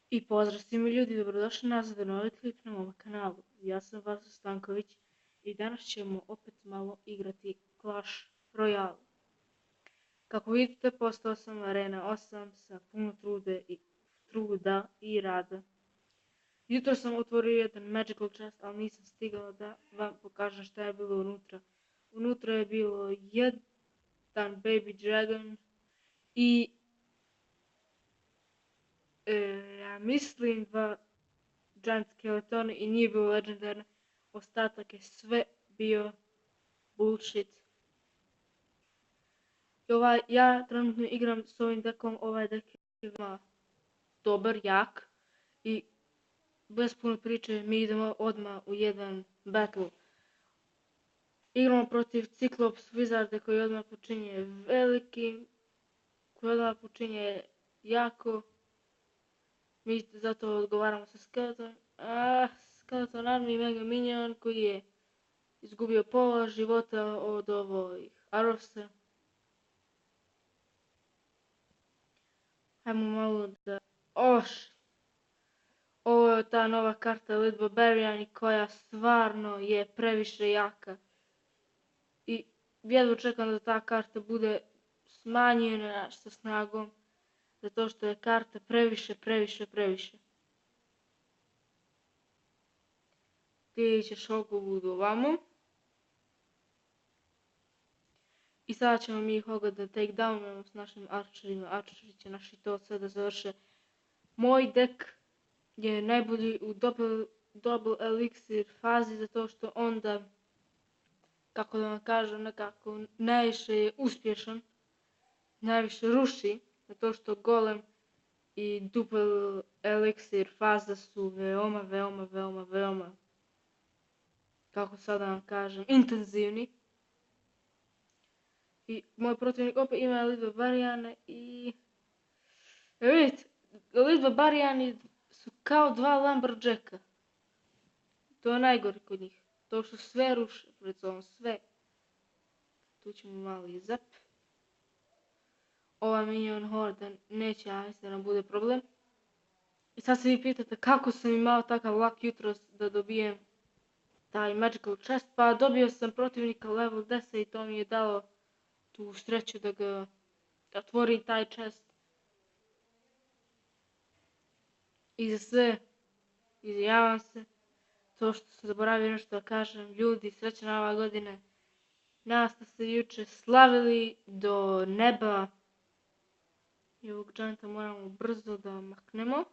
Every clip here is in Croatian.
I pozdrav svima ljudi, dobrodošli nazad u novi klip na mom kanalu. Ja sam Vaso Stanković i danas ćemo opet malo igrati Clash Royale. Kako vidite, postao sam Arena 8 sa puno truda i rada. Jutro sam otvorio jedan Magical Chest, ali nisam stigao da vam pokažem šta je bilo unutra. Unutra je bilo jedan Baby Dragon i ja mislim dva Giant Skeleton i nije bilo legendarno. Ostatak je sve bio bullshit. I ja trenutno igram s ovim dekom, ovaj dek je veoma dobar, jak i bez puno priče mi idemo odmah u jedan battle. Igramo protiv Cyclops Wizarda koji odmah počinje veliki, koji odmah počinje jako. Mi zato odgovaramo sa Skeleton. Skeleton Army Mega Minion koji je izgubio pola života od ovih Arrowsa. Hajmo malo da... Ovo je ta nova karta Elite Barbarian koja stvarno je previše jaka. I jedva čekam da ta karta bude smanjena sa snagom. Zato što je karta previše. Ti ćeš oko budu ovamo. I sada ćemo mi Hoga da take downujemo s našim archerima. Archeri će naši to sve da završe. Moj dek je najbolji u double elixir fazi zato što onda, kako da vam kažem, nekako najviše je uspješan. Najviše ruši, zato što golem i double elixir faza su veoma, kako sad da vam kažem, intenzivni. I moj protivnik opet ima Elite Barbarijane i... vidite, Elite Barbarijani su kao dva Lumberjacka. To je najgore kod njih. To što sve ruše pred sobom, sve. Tu ćemo mali zap. Ova minion horde neće da nam bude problem. I sad se vi pitate kako sam imao takav luck jutros da dobijem taj Magical Chest. Pa dobio sam protivnika level 10 i to mi je dalo tu sreću da otvorim taj chest. I za sve izvinjavam se. To što sam zaboravio nešto da kažem. Ljudi, srećna nova godina. Nas ste juče slavili do neba. I ovog Gianta moramo brzo da maknemo.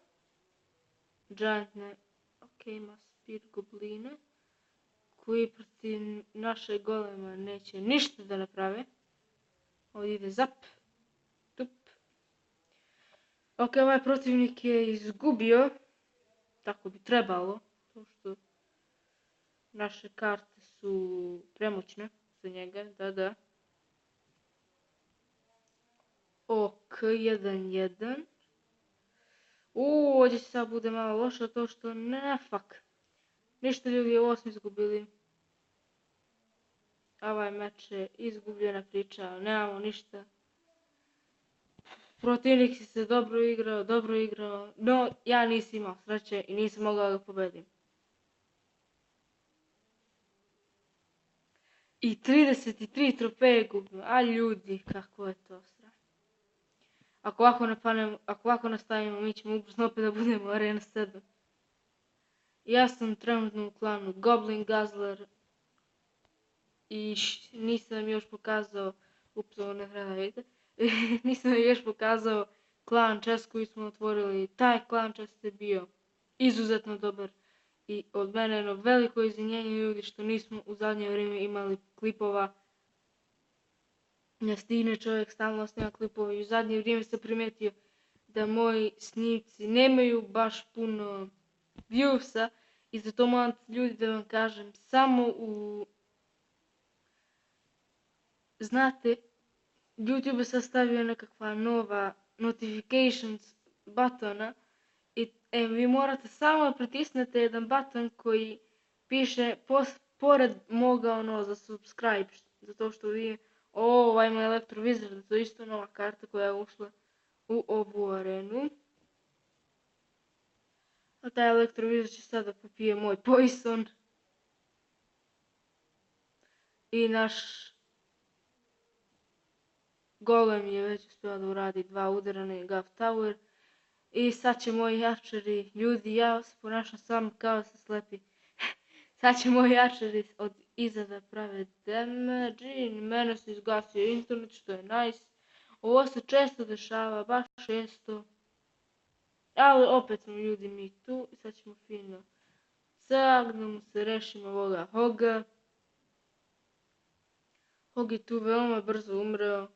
Giant ne... ok, ima Spear Gobline. Koji protiv naše golema neće ništa da naprave. Ovdje ide zap. Tup. Ok, ovaj protivnik je izgubio. Tako bi trebalo. To što naše karte su premoćne za njega. Da. Ok, 1-1. Ovdje sad bude malo loše to što ne, fuck. Ništa ljudi, ovo smo izgubili. Ovaj meč je izgubljena priča, nemamo ništa. Protivnik si se dobro igrao, no ja nisam imao sreće i nisam mogao da pobedim. I 33 trofeje gubim, a ljudi, kako je to sranje. Ako ovako nastavimo, mi ćemo ubrzo opet da budemo Arena 7. Ja sam trenutno u klanu Goblin Guzzler. I nisam još pokazao, nisam još pokazao klan chest koji smo otvorili. Taj klan chest je bio izuzetno dobar. I od mene jedno veliko izvinjenje ljudi što nismo u zadnje vrijeme imali klipova. Ne stigne čovjek stalno snima klipova i u zadnje vrijeme sam primijetio da moji snimci nemaju baš puno viewsa. I zato moram ljudi da vam kažem, samo u... Znate, YouTube je sastavio nekakva nova notifications butona i vi morate samo pritisnete jedan button koji piše pored moga za subscribe, zato što vi ovaj ima Electro Wizard, to je isto nova karta koja je ušla u ovu arenu. A taj elektrovizor će sada popije moj poison. I naš golem je već uspio da uradi 2 udara na Guff Tower. I sad će moji jačari, ljudi, ja se ponašam sam kao se slepi. Sad će moji jačari od iza da prave damage i mene se izgasio internet, što je nice. Ovo se često dešava, baš često. Ali opet smo ljudi mi tu i sad ćemo fino sagnemo se, rešimo ovoga Hoga. Hog je tu veoma brzo umreo.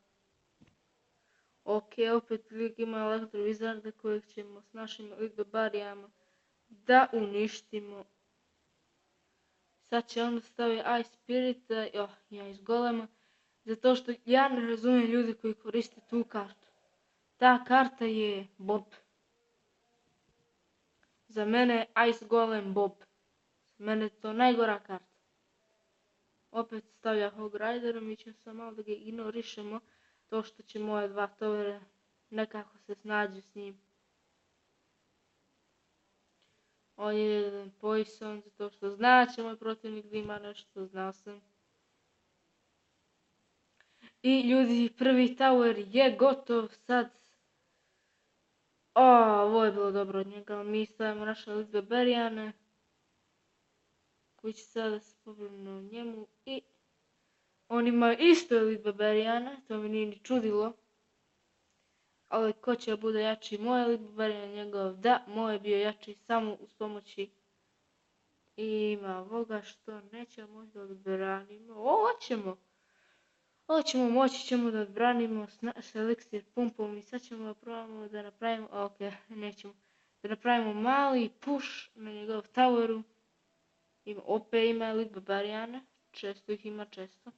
Ok, opet lik ima elektrovizarda kojeg ćemo s našim barbarijama da uništimo. Sad će onda staviti Ice Spirita, ja iz golema, zato što ja ne razumijem ljudi koji koriste tu kartu. Ta karta je Bob. Za mene je Ice Golem Bob. Za mene je to najgora karta. Opet stavlja Hog Ridera, mi ćemo samo malo da ga ignorišemo, to što će moje 2 tovere nekako se snađu s njim. On je jedan poison, zato što zna će moj protivnik da ima nešto, znao sam. I ljudi, prvi tower je gotov sad. Ovo je bilo dobro od njega, mi stavimo naše Elite Barbarijane koji će sada se pobrinu o njemu i on ima isto Elite Barbarijane, to mi nije ni čudilo. Ali ko će bude jači, moj Elite Barbarijan njegov? Da, moj je bio jači samo uz pomoći i ima ovoga što nećemo moći da odbranimo. Hoćemo, moći ćemo da odbranimo s eliksir pumpom i sad ćemo da probamo da napravimo, ok, nećemo, da napravimo mali push na njegov toweru. Opet ima Elite Barbarijane, često ih ima često.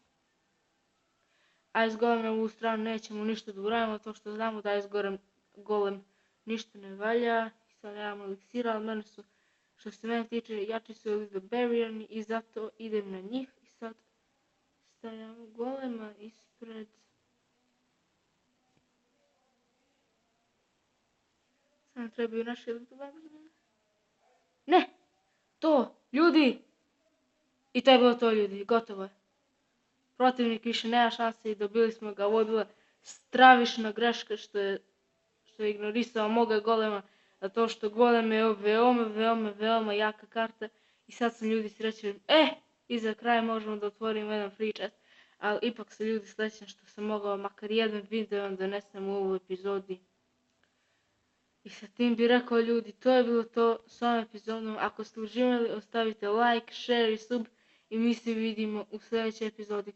Ice Golem na ovu stranu nećemo ništa da uradimo, to što znamo da Ice Golem ništa ne valja. I sad nemamo eliksira, ali mene su, što se mene tiče, jači su Elite Barbarijani i zato idem na njih. I sad stavljamo golema ispred. Sad nam trebaju naše Elite Barbarijani. Ne! To! Ljudi! I to je bilo to, ljudi, gotovo je. Protivnik više nema šanse i dobili smo ga. Ovo je bila stravična greška što je ignorisao moga golema, zato što golem je veoma jaka karta i sad sam ljudi srećeni. I za kraj možemo da otvorimo jedan free chat, ali ipak se ljudi srećeni što sam mogao makar jedan video da donesem u ovu epizodi. I sa tim bi rekao ljudi, to je bilo to s ovom epizodom. Ako ste uživali, ostavite like, share i sub i mi se vidimo u sljedećoj epizodi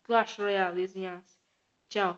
Clash Royale, izvinjavam se. Ćao!